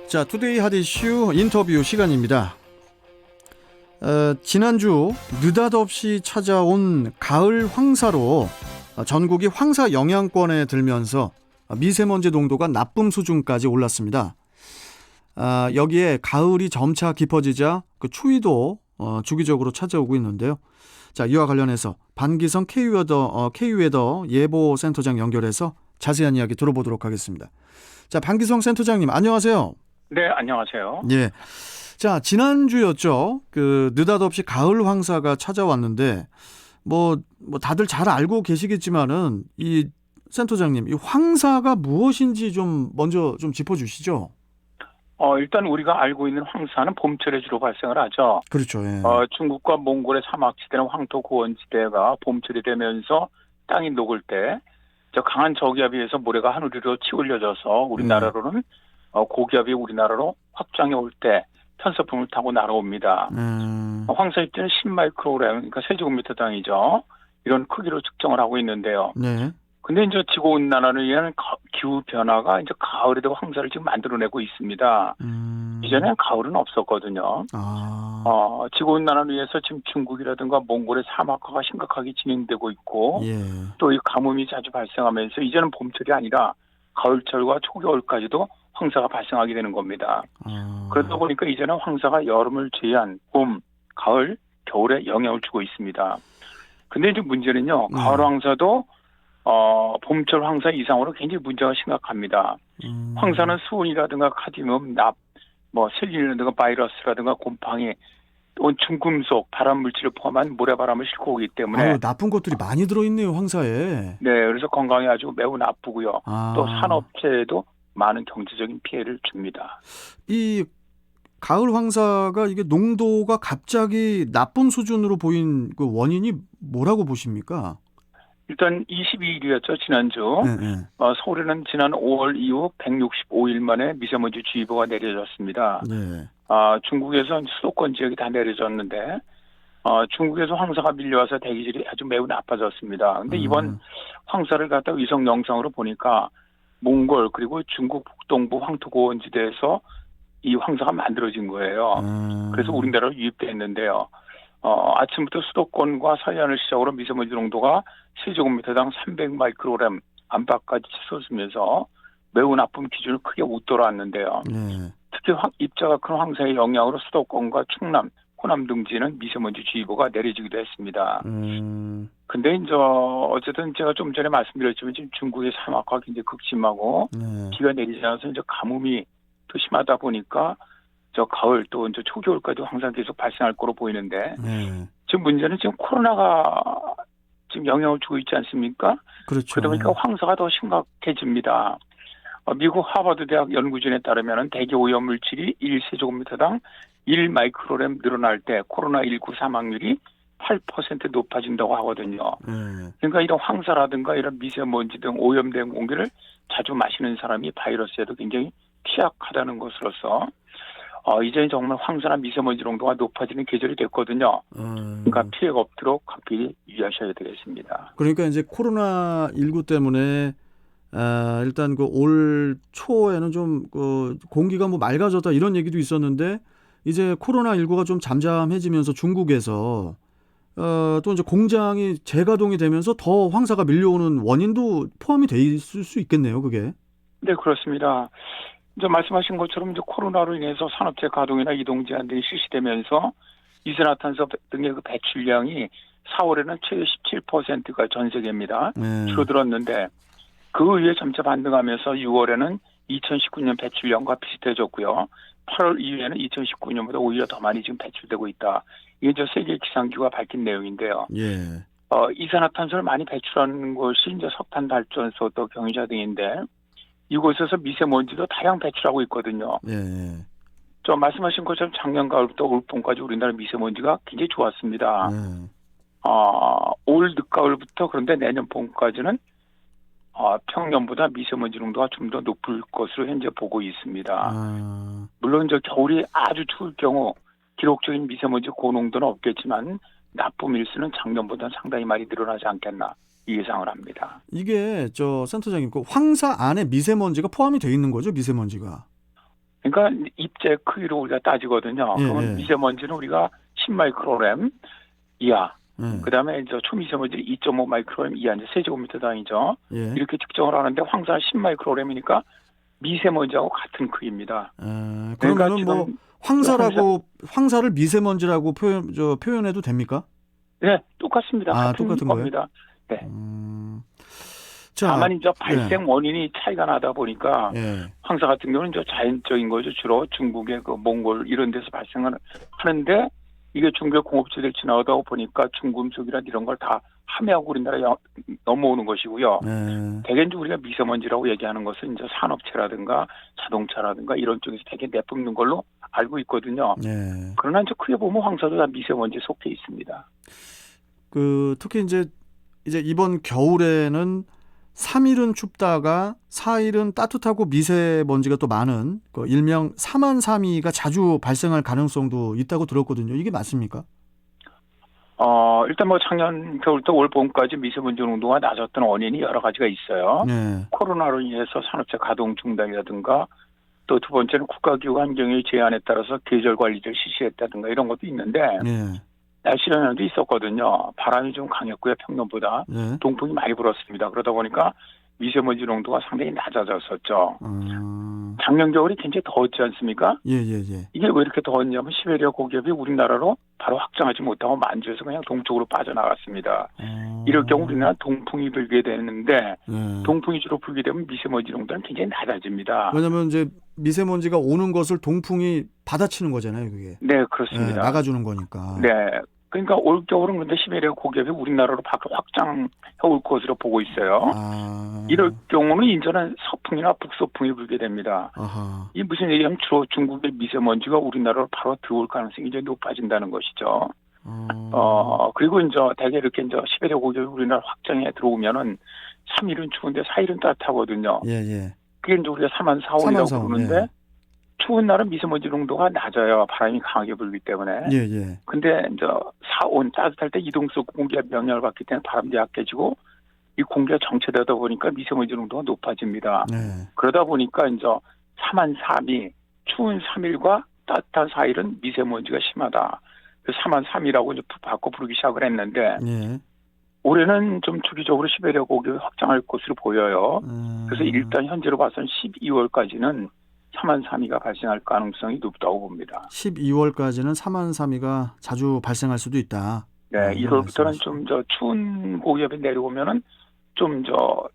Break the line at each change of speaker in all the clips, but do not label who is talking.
자, 투데이 핫 이슈 인터뷰 시간입니다. 지난주 느닷없이 찾아온 가을 황사로 전국이 황사 영향권에 들면서 미세먼지 농도가 나쁨 수준까지 올랐습니다. 여기에 가을이 점차 깊어지자 그 추위도 주기적으로 찾아오고 있는데요. 자, 이와 관련해서 반기성 K웨더 예보센터장 연결해서 자세한 이야기 들어보도록 하겠습니다. 자, 반기성 센터장님 안녕하세요.
네, 안녕하세요.
예. 자, 지난주였죠. 그 느닷없이 가을 황사가 찾아왔는데 뭐 다들 잘 알고 계시겠지만은 이 센터장님, 이 황사가 무엇인지 좀 먼저 좀 짚어 주시죠.
일단 우리가 알고 있는 황사는 봄철에 주로 발생을 하죠.
그렇죠. 예.
중국과 몽골의 사막지대는 황토 고원지대가 봄철이 되면서 땅이 녹을 때 저 강한 저기압에 의해서 모래가 하늘 위로 치올려져서 우리나라로는 고기압이 우리나라로 확장해 올 때 편서풍을 타고 날아옵니다. 황사 입지는 10마이크로그램, 그러니까 세제곱미터당이죠. 이런 크기로 측정을 하고 있는데요.
네.
근데 이제 지구온난화를 위한 기후 변화가 이제 가을에도 황사를 지금 만들어내고 있습니다. 이전엔 가을은 없었거든요. 지구온난화를 위해서 지금 중국이라든가 몽골의 사막화가 심각하게 진행되고 있고,
예.
또 이 가뭄이 자주 발생하면서 이제는 봄철이 아니라 가을철과 초겨울까지도 황사가 발생하게 되는 겁니다. 그러다 보니까 이제는 황사가 여름을 제외한 봄, 가을, 겨울에 영향을 주고 있습니다. 근데 이제 문제는요, 가을 황사도 봄철 황사 이상으로 굉장히 문제가 심각합니다. 황사는 수온이라든가 카드뮴, 납, 셀린이라든가 바이러스라든가 곰팡이, 또 중금속, 발암물질을 포함한 모래바람을 싣고 오기 때문에
나쁜 것들이 많이 들어있네요, 황사에.
네, 그래서 건강에 아주 매우 나쁘고요. 또 산업체에도 많은 경제적인 피해를 줍니다.
이 가을 황사가 이게 농도가 갑자기 나쁨 수준으로 보인 그 원인이 뭐라고 보십니까?
일단 22일이었죠, 지난주.
네.
서울에는 지난 5월 이후 165일 만에 미세먼지 주의보가 내려졌습니다.
네.
중국에서 수도권 지역이 다 내려졌는데 중국에서 황사가 밀려와서 대기질이 아주 매우 나빠졌습니다. 근데 이번 황사를 갖다 위성 영상으로 보니까 몽골 그리고 중국 북동부 황토고원지대에서 이 황사가 만들어진 거예요. 그래서 우리나라로 유입됐는데요. 아침부터 수도권과 서해안을 시작으로 미세먼지 농도가 세제곱미터당 300마이크로그램 안팎까지 치솟으면서 매우 나쁨 기준을 크게 웃돌아왔는데요.
네.
특히 입자가 큰 황사의 영향으로 수도권과 충남, 호남 등지는 미세먼지 주의보가 내려지기도 했습니다. 근데 이제 어쨌든 제가 좀 전에 말씀드렸지만 지금 중국의 사막화가 굉장히 극심하고 비가 내리지 않아서 이제 가뭄이 더 심하다 보니까 저 가을 또 이제 초겨울까지 항상 계속 발생할 거로 보이는데 지금 문제는 지금 코로나가 지금 영향을 주고 있지 않습니까?
그렇죠.
그러다 보니까 황사가 더 심각해집니다. 미국 하버드 대학 연구진에 따르면 대기 오염 물질이 1세제곱미터당 1마이크로그램 늘어날 때 코로나19 사망률이 8% 높아진다고 하거든요. 그러니까 이런 황사라든가 이런 미세먼지 등 오염된 공기를 자주 마시는 사람이 바이러스에도 굉장히 취약하다는 것으로서 이제 정말 황사나 미세먼지 농도가 높아지는 계절이 됐거든요. 그러니까 피해가 없도록 각별히 유의하셔야 되겠습니다.
그러니까 이제 코로나19 때문에 일단 그 올 초에는 좀 그 공기가 맑아졌다 이런 얘기도 있었는데 이제 코로나19가 좀 잠잠해지면서 중국에서 또 이제 공장이 재가동이 되면서 더 황사가 밀려오는 원인도 포함이 돼 있을 수 있겠네요, 그게.
네, 그렇습니다. 이제 말씀하신 것처럼 이제 코로나로 인해서 산업체 가동이나 이동 제한 등이 실시되면서 이산화탄소 등의 그 배출량이 4월에는 최대 17%가 전 세계입니다. 줄어들었는데 그 이후에 점차 반등하면서 6월에는 2019년 배출량과 비슷해졌고요. 8월 이후에는 2019년보다 오히려 더 많이 지금 배출되고 있다. 이게 저 세계 기상局가 밝힌 내용인데요. 이산화탄소를 많이 배출하는 곳이 이제 석탄 발전소 또 경유자 등인데 이곳에서 미세먼지도 다량 배출하고 있거든요. 저 말씀하신 것처럼 작년 가을부터 올 봄까지 우리나라 미세먼지가 굉장히 좋았습니다. 올 늦가을부터 그런데 내년 봄까지는 평년보다 미세먼지 농도가 좀 더 높을 것으로 현재 보고 있습니다. 물론 저 겨울이 아주 추울 경우 기록적인 미세먼지 고농도는 없겠지만 나쁨 일수는 작년보다 상당히 많이 늘어나지 않겠나 예상을 합니다.
이게 저 센터장님, 그 황사 안에 미세먼지가 포함이 되어 있는 거죠, 미세먼지가?
그러니까 입자 크기로 우리가 따지거든요.
예,
그러면
예.
미세먼지는 우리가 10마이크로그램 이하,
예.
그다음에 이제 초미세먼지 2.5 마이크로그램 이하, 이제 세제곱미터 단위죠.
예.
이렇게 측정을 하는데 황사는 10마이크로그램이니까 미세먼지하고 같은 크기입니다.
그러면은
그러니까
뭐
지금
황사를 미세먼지라고 표현해도 됩니까?
네, 똑같습니다. 같은
똑같은 거예요?
겁니다. 네.
자,
다만 이제 발생 원인이 차이가 나다 보니까
예.
황사 같은 경우는 이제 자연적인 거죠. 주로 중국의 그 몽골 이런 데서 발생을 하는데 이게 중국의 공업지대를 지나가다 보니까 중금속이나 이런 걸 다 함유하고 우리나라에 넘어오는 것이고요.
예.
대개 이제 우리가 미세먼지라고 얘기하는 것은 이제 산업체라든가 자동차라든가 이런 쪽에서 되게 내뿜는 걸로 알고 있거든요.
예.
그러나 이제 크게 보면 황사도 다 미세먼지에 속해 있습니다.
특히 이제 이번 겨울에는 3일은 춥다가 4일은 따뜻하고 미세먼지가 또 많은 그 일명 사만사미가 자주 발생할 가능성도 있다고 들었거든요. 이게 맞습니까?
일단 뭐 작년 겨울부터 올 봄까지 미세먼지 농도가 낮았던 원인이 여러 가지가 있어요.
네.
코로나로 인해서 산업체 가동 중단이라든가 또 두 번째는 국가기후 환경의 제한에 따라서 계절 관리를 실시했다든가 이런 것도 있는데
네.
날씨 영향도 있었거든요. 바람이 좀 강했고요. 평년보다.
네.
동풍이 많이 불었습니다. 그러다 보니까 미세먼지 농도가 상당히 낮아졌었죠. 작년 겨울이 굉장히 더웠지 않습니까?
예.
이게 왜 이렇게 더웠냐면 시베리아 고기압이 우리나라로 바로 확장하지 못하고 만주에서 그냥 동쪽으로 빠져나갔습니다. 이럴 경우 우리나라 동풍이 불게 되는데
네.
동풍이 주로 불게 되면 미세먼지 농도는 굉장히 낮아집니다.
왜냐하면 이제 미세먼지가 오는 것을 동풍이 받아치는 거잖아요, 그게.
네, 그렇습니다.
나가주는 거니까.
네. 그러니까 올 겨울은 그런데 시베리아 고기압이 우리나라로 밖으로 확장해 올 것으로 보고 있어요. 이럴 경우는 인제는 서풍이나 북서풍이 불게 됩니다.
아하.
이 무슨 얘기냐면 주로 중국의 미세먼지가 우리나라로 바로 들어올 가능성이 이제 높아진다는 것이죠. 그리고 이제 대개 이렇게 이제 시베리아 고기압이 우리나라 확장해 들어오면은 3일은 추운데 4일은 따뜻하거든요.
예.
그게 이제 우리가 3만 4월이라고 부르는데
예.
추운 날은 미세먼지 농도가 낮아요. 바람이 강하게 불기 때문에.
예.
근데 이제 사온 따뜻할 때 이동 속 공기압 영향을 받기 때문에 바람도 약해지고 이 공기가 정체되다 보니까 미세먼지 농도가 높아집니다.
네.
그러다 보니까 이제 3한 3이 추운 3일과 따뜻한 4일은 미세먼지가 심하다. 3한 3이라고 이제 바꿔 부르기 시작을 했는데
예.
올해는 좀 주기적으로 시베리아 고기압이 확장할 것으로 보여요. 그래서 일단 현재로 봐서는 12월까지는 3한 3이가 발생할 가능성이 높다고 봅니다.
12월까지는 3한 3이가 자주 발생할 수도 있다.
네, 1월부터는 좀 추운 고기압이 내려오면은 좀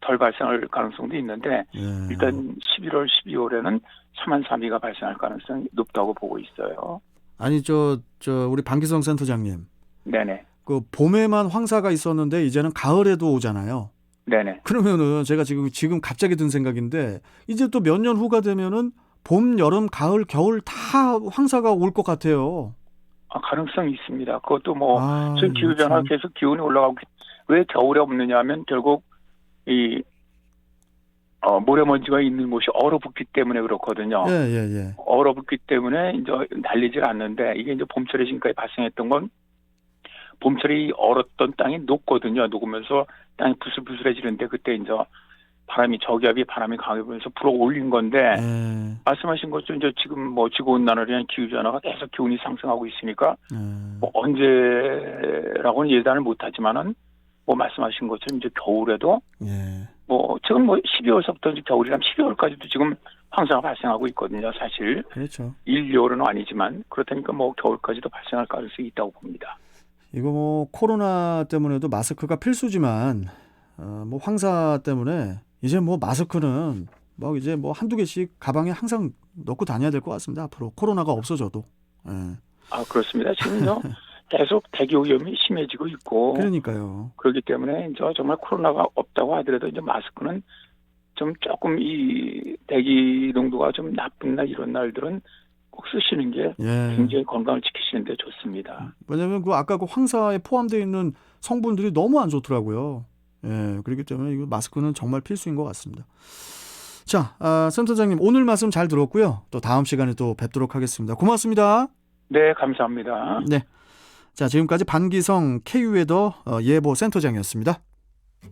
덜 발생할 가능성도 있는데 일단 11월, 12월에는 3한 3이가 발생할 가능성이 높다고 보고 있어요.
아니 우리 방기성 센터장님.
네네.
그 봄에만 황사가 있었는데 이제는 가을에도 오잖아요.
네네.
그러면은 제가 지금 갑자기 든 생각인데 이제 또 몇 년 후가 되면은 봄, 여름, 가을, 겨울 다 황사가 올 것 같아요.
가능성이 있습니다. 그것도 뭐 지금 기후
참.
변화 계속 기온이 올라가고 왜 겨울에 없느냐면 결국 이 모래먼지가 있는 곳이 얼어붙기 때문에 그렇거든요.
예.
얼어붙기 때문에 이제 날리질 않는데 이게 이제 봄철에 지금까지 발생했던 건 봄철이 얼었던 땅이 녹거든요. 녹으면서 땅이 부슬부슬해지는데 그때 이제 저기압이 바람이 강하게 불면서 불어 올린 건데 말씀하신 것처럼 이제 지금 뭐 지구온난화로 인한 기후변화가 계속 기온이 상승하고 있으니까 뭐 언제라고는 예단을 못하지만은 뭐 말씀하신 것처럼 이제 겨울에도 뭐 지금 뭐 12월서부터 이제 겨울이라면 12월까지도 지금 황사가 발생하고 있거든요. 사실
그렇죠.
1, 2월은 아니지만 그렇다니까 뭐 겨울까지도 발생할 가능성이 있다고 봅니다.
이거 뭐 코로나 때문에도 마스크가 필수지만 뭐 황사 때문에 이제 뭐 마스크는 뭐 이제 뭐 한두 개씩 가방에 항상 넣고 다녀야 될 것 같습니다. 앞으로 코로나가 없어져도. 예.
그렇습니다. 지금요 계속 대기 오염이 심해지고 있고.
그러니까요.
그렇기 때문에 이제 정말 코로나가 없다고 하더라도 이제 마스크는 좀 조금 이 대기 농도가 좀 나쁜 날 이런 날들은 꼭 쓰시는 게 굉장히 건강을 지키시는 데 좋습니다.
왜냐하면 아까 그 황사에 포함되어 있는 성분들이 너무 안 좋더라고요. 그렇기 때문에 이거 마스크는 정말 필수인 것 같습니다. 자, 센터장님 오늘 말씀 잘 들었고요. 또 다음 시간에 또 뵙도록 하겠습니다. 고맙습니다.
네, 감사합니다.
네, 자 지금까지 반기성 KU웨더 예보 센터장이었습니다.